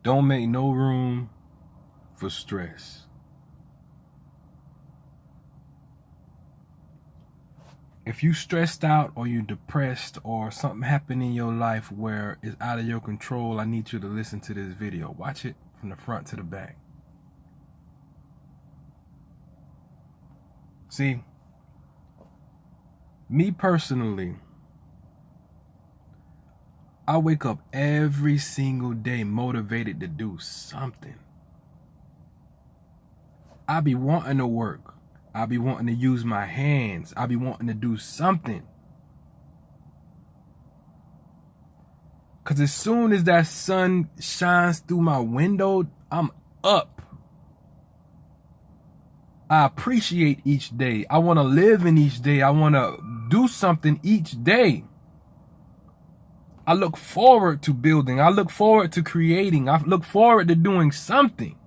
Don't make no room for stress. If you stressed out or you depressed or something happened in your life where it's out of your control, I need you to listen to this video. Watch it from the front to the back. See, me personally, I wake up every single day motivated to do something. I be wanting to work. I be wanting to use my hands. I be wanting to do something. Because as soon as that sun shines through my window, I'm up. I appreciate each day. I want to live in each day. I want to do something each day. I look forward to building. I look forward to creating. I look forward to doing something.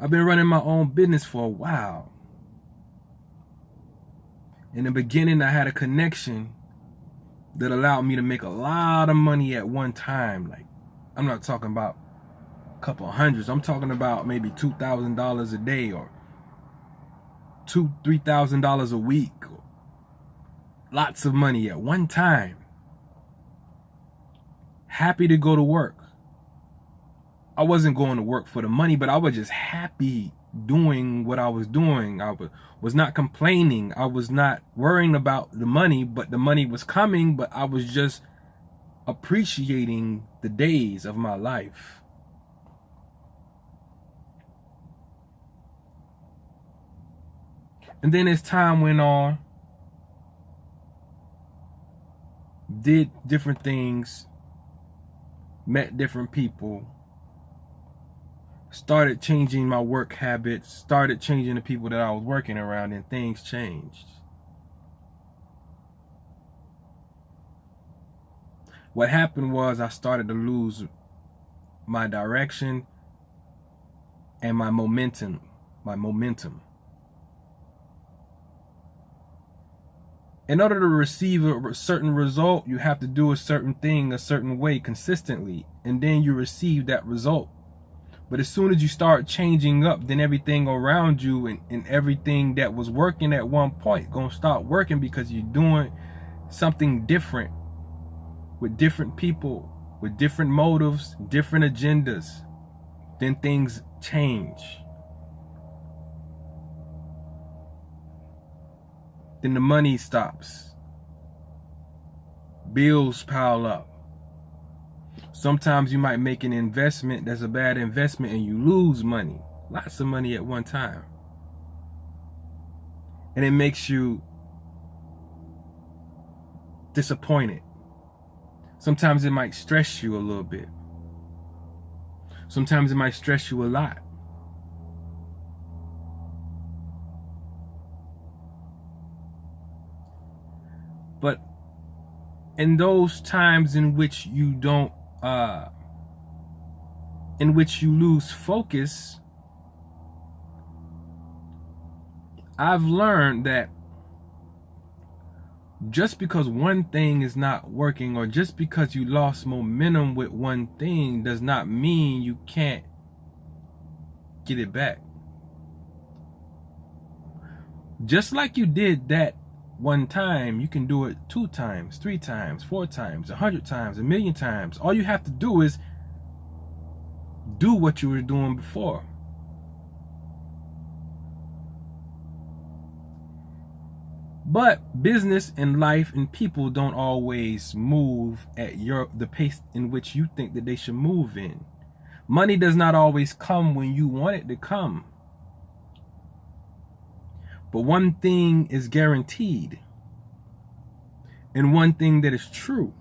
I've been running my own business for a while. In the beginning, I had a connection that allowed me to make a lot of money at one time. Like, I'm not talking about a couple of hundreds. I'm talking about maybe $2,000 a day or $3,000 a week. Lots of money at one time. Happy to go to work. I wasn't going to work for the money, but I was just happy doing what I was doing. I was not complaining. I was not worrying about the money, but the money was coming, but I was just appreciating the days of my life. And then as time went on, did different things, met different people, started changing my work habits, started changing the people that I was working around, and things changed. What happened was I started to lose my direction and my momentum. In order to receive a certain result, you have to do a certain thing a certain way consistently, and then you receive that result. But as soon as you start changing up, then everything around you and everything that was working at one point gonna start working because you're doing something different with different people, with different motives, different agendas. Then things change. Then the money stops. Bills pile up. Sometimes you might make an investment that's a bad investment and you lose money. Lots of money at one time. And it makes you disappointed. Sometimes it might stress you a little bit. Sometimes it might stress you a lot. But in those times in which you don't in which you lose focus, I've learned that just because one thing is not working, or just because you lost momentum with one thing, does not mean you can't get it back. Just like you did that one time, you can do it 2 times, 3 times, 4 times, 100 times, 1,000,000 times. All you have to do is do what you were doing before. But business and life and people don't always move at the pace in which you think that they should move in. Money does not always come when you want it to come. But one thing is guaranteed, and one thing that is true,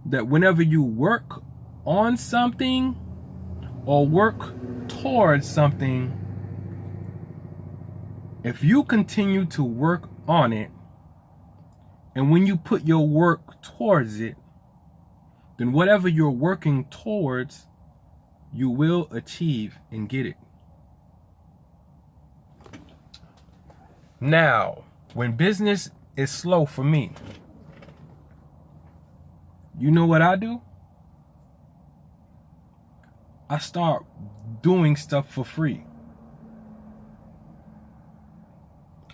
that whenever you work on something or work towards something, if you continue to work on it, and when you put your work towards it, then whatever you're working towards, you will achieve and get it. Now, when business is slow for me. You know what I do? I start doing stuff for free.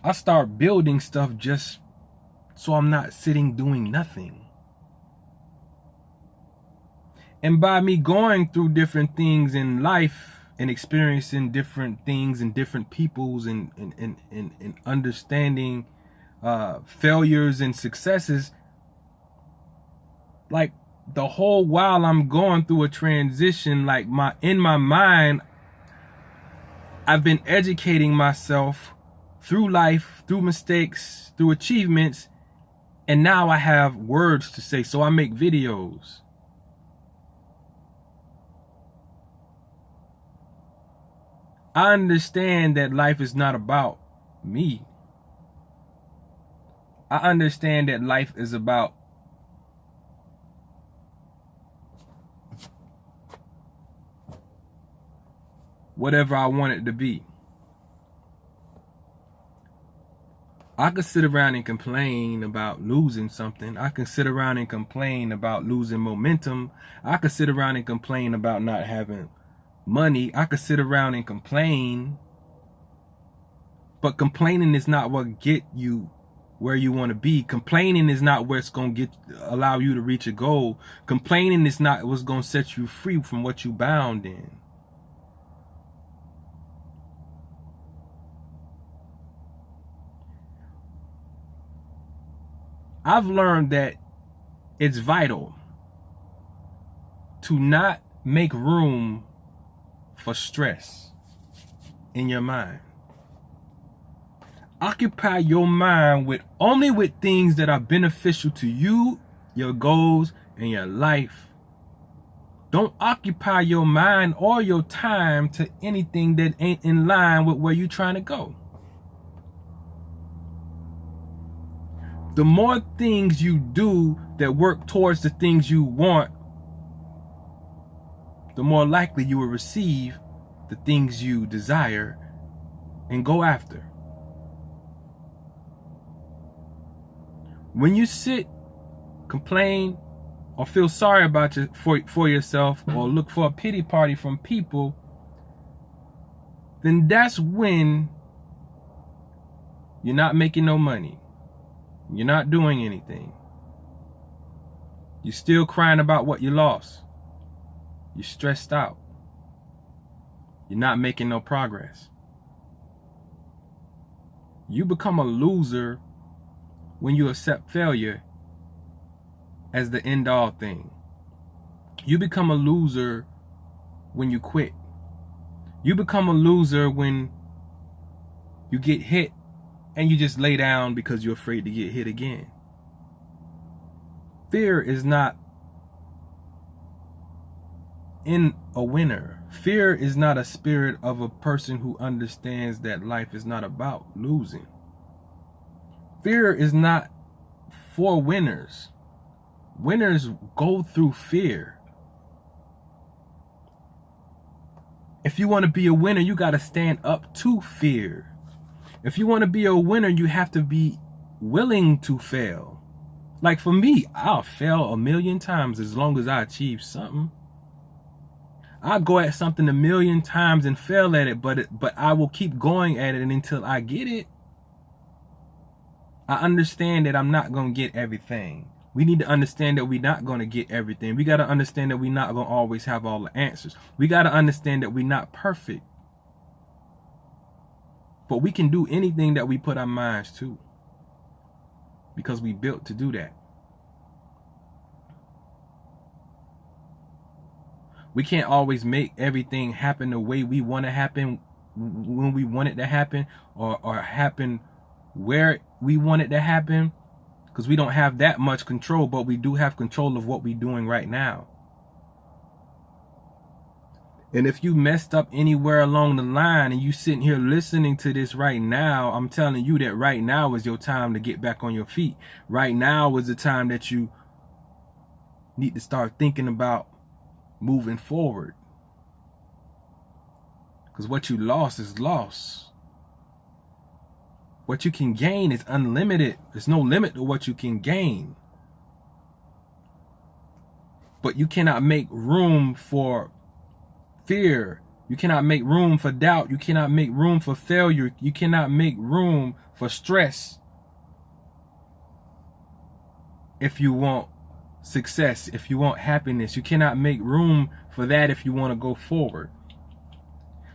I start building stuff just so I'm not sitting doing nothing. And by me going through different things in life and experiencing different things and different peoples and understanding failures and successes, like the whole while I'm going through a transition, like in my mind, I've been educating myself through life, through mistakes, through achievements, and now I have words to say, so I make videos. I understand that life is not about me. I understand that life is about whatever I want it to be. I could sit around and complain about losing something. I can sit around and complain about losing momentum. I could sit around and complain about not having money. I could sit around and complain. But complaining is not what get you where you want to be. Complaining is not where it's going to allow you to reach a goal. Complaining is not what's going to set you free from what you bound in. I've learned that it's vital to not make room for stress in your mind. Occupy your mind only with things that are beneficial to you, your goals, and your life. Don't occupy your mind or your time to anything that ain't in line with where you're trying to go. The more things you do that work towards the things you want, the more likely you will receive the things you desire and go after. When you sit, complain, or feel sorry about for yourself, or look for a pity party from people, then that's when you're not making no money. You're not doing anything. You're still crying about what you lost. You're stressed out. You're not making no progress. You become a loser when you accept failure as the end-all thing. You become a loser when you quit. You become a loser when you get hit and you just lay down because you're afraid to get hit again. Fear is not in a winner. Fear is not a spirit of a person who understands that life is not about losing. Fear is not for winners. Winners go through fear. If you want to be a winner, you got to stand up to fear. If you want to be a winner, you have to be willing to fail. Like for me, I'll fail 1,000,000 times as long as I achieve something. I'll go at something 1,000,000 times and fail at it, but I will keep going at it until I get it. I understand that I'm not going to get everything. We need to understand that we're not going to get everything. We got to understand that we're not going to always have all the answers. We got to understand that we're not perfect. But we can do anything that we put our minds to, because we built to do that. We can't always make everything happen the way we want to happen, when we want it to happen, or happen where we want it to happen, because we don't have that much control, but we do have control of what we're doing right now. And if you messed up anywhere along the line and you sitting here listening to this right now, I'm telling you that right now is your time to get back on your feet. Right now is the time that you need to start thinking about moving forward. Because what you lost is lost. What you can gain is unlimited. There's no limit to what you can gain. But you cannot make room for fear. You cannot make room for doubt. You cannot make room for failure. You cannot make room for stress if you want success, if you want happiness. You cannot make room for that if you want to go forward.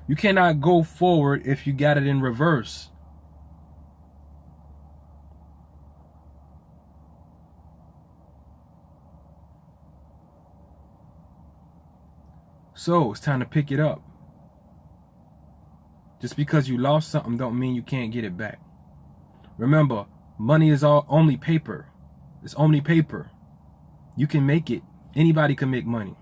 You cannot go forward if you got it in reverse. So it's time to pick it up. Just because you lost something don't mean you can't get it back. Remember, money is only paper. It's only paper. You can make it. Anybody can make money.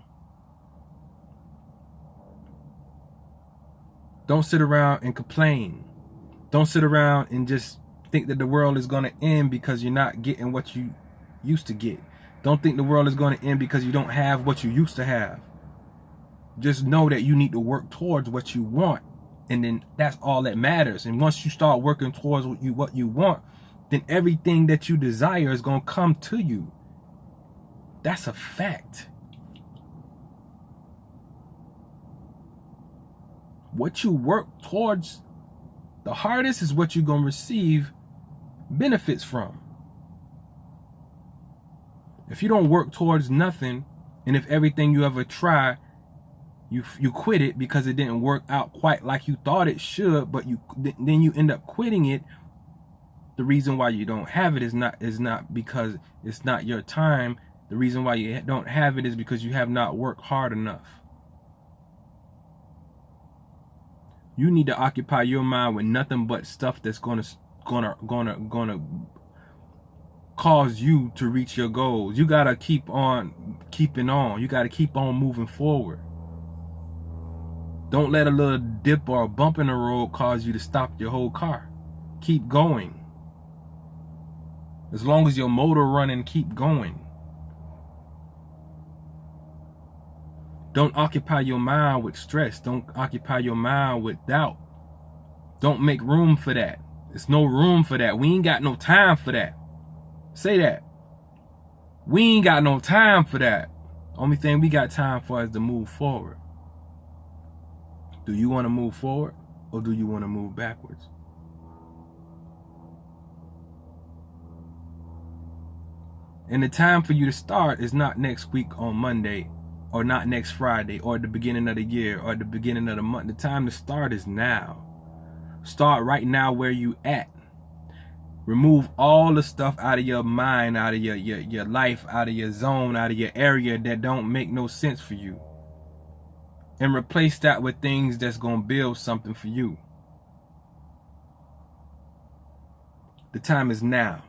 Don't sit around and complain. Don't sit around and just think that the world is going to end because you're not getting what you used to get. Don't think the world is going to end because you don't have what you used to have. Just know that you need to work towards what you want, and then that's all that matters. And once you start working towards what you want, then everything that you desire is going to come to you. That's a fact. What you work towards the hardest is what you're going to receive benefits from. If you don't work towards nothing, and if everything you ever try, you quit it because it didn't work out quite like you thought it should, but then you end up quitting it. The reason why you don't have it is not because it's not your time. The reason why you don't have it is because you have not worked hard enough. You need to occupy your mind with nothing but stuff that's gonna cause you to reach your goals. You gotta keep on keeping on. You gotta keep on moving forward. Don't let a little dip or a bump in the road cause you to stop your whole car. Keep going. As long as your motor running, keep going. Don't occupy your mind with stress. Don't occupy your mind with doubt. Don't make room for that. There's no room for that. We ain't got no time for that. Say that. We ain't got no time for that. Only thing we got time for is to move forward. Do you want to move forward, or do you want to move backwards? And the time for you to start is not next week on Monday, or not next Friday, or at the beginning of the year, or at the beginning of the month. The time to start is now. Start right now where you at. Remove all the stuff out of your mind, out of your life, out of your zone, out of your area that don't make no sense for you. And replace that with things that's going to build something for you. The time is now.